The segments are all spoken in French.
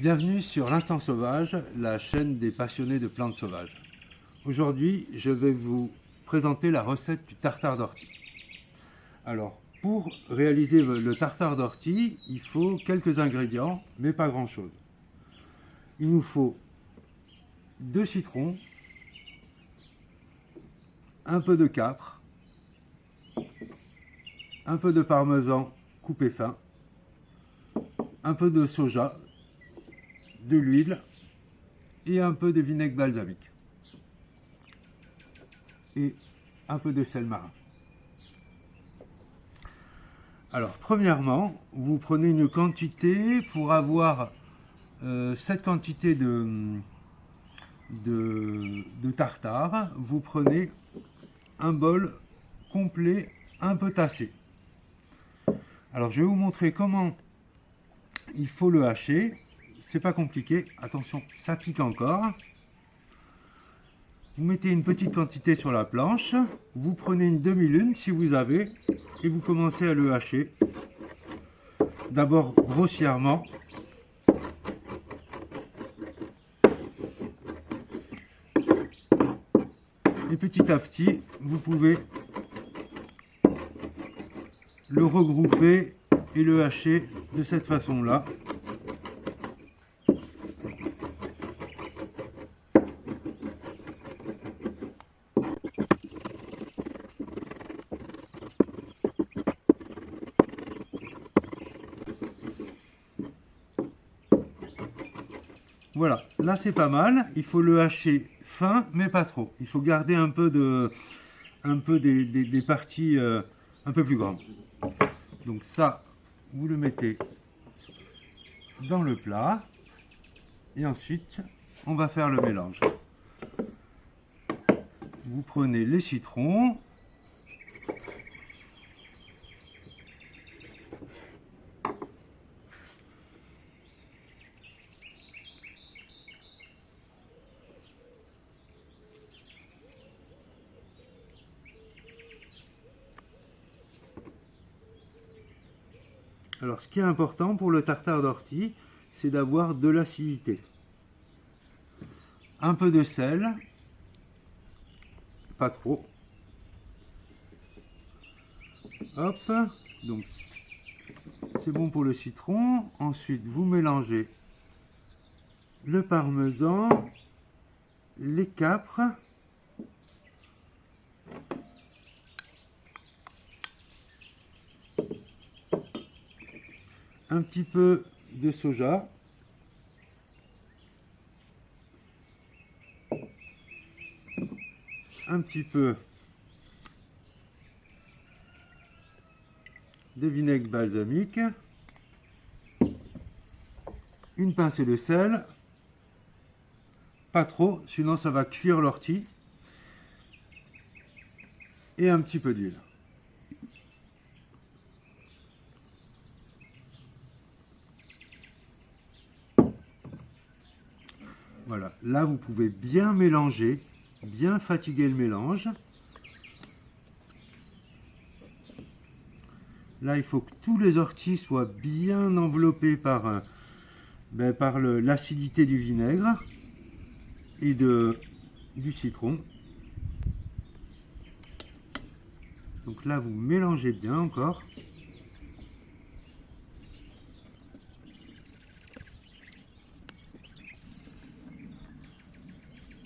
Bienvenue sur l'Instant Sauvage, la chaîne des passionnés de plantes sauvages. Aujourd'hui, je vais vous présenter la recette du tartare d'ortie. Alors, pour réaliser le tartare d'ortie, il faut quelques ingrédients, mais pas grand-chose. Il nous faut 2 citrons, un peu de capre, un peu de parmesan coupé fin, un peu de soja, de l'huile et un peu de vinaigre balsamique et un peu de sel marin. Alors premièrement, vous prenez une quantité pour avoir cette quantité de tartare. Vous prenez un bol complet un peu tassé. Alors je vais vous montrer comment il faut le hacher. C'est pas compliqué, attention, ça pique encore. Vous mettez une petite quantité sur la planche, vous prenez une demi-lune si vous avez, et vous commencez à le hacher. D'abord grossièrement. Et petit à petit, vous pouvez le regrouper et le hacher de cette façon-là. Voilà, là c'est pas mal, il faut le hacher fin mais pas trop. Il faut garder un peu des parties un peu plus grandes. Donc ça, vous le mettez dans le plat et ensuite on va faire le mélange. Vous prenez les citrons, alors ce qui est important pour le tartare d'ortie, c'est d'avoir de l'acidité. Un peu de sel, pas trop. Hop, donc c'est bon pour le citron. Ensuite vous mélangez le parmesan, les capres, un petit peu de soja, un petit peu de vinaigre balsamique, une pincée de sel, pas trop, sinon ça va cuire l'ortie, et un petit peu d'huile. Voilà, là vous pouvez bien mélanger, bien fatiguer le mélange. Là il faut que tous les orties soient bien enveloppés par l'acidité du vinaigre et du citron. Donc là vous mélangez bien encore.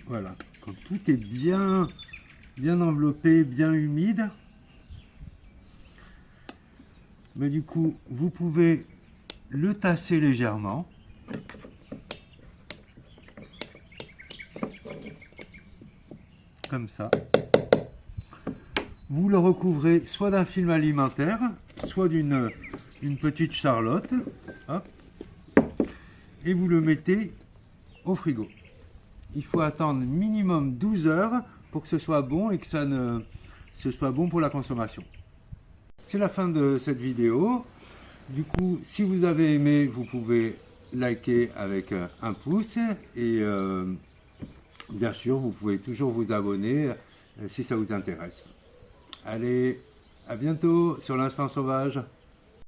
Voilà, quand tout est bien enveloppé, bien humide, mais du coup vous pouvez le tasser légèrement. Comme ça. Vous le recouvrez soit d'un film alimentaire, soit d'une petite charlotte. Hop, et vous le mettez au frigo. Il faut attendre minimum 12 heures pour que ce soit bon et que ce soit bon pour la consommation. C'est la fin de cette vidéo. Du coup, si vous avez aimé, vous pouvez liker avec un pouce et bien sûr, vous pouvez toujours vous abonner si ça vous intéresse. Allez, à bientôt sur l'Instant Sauvage.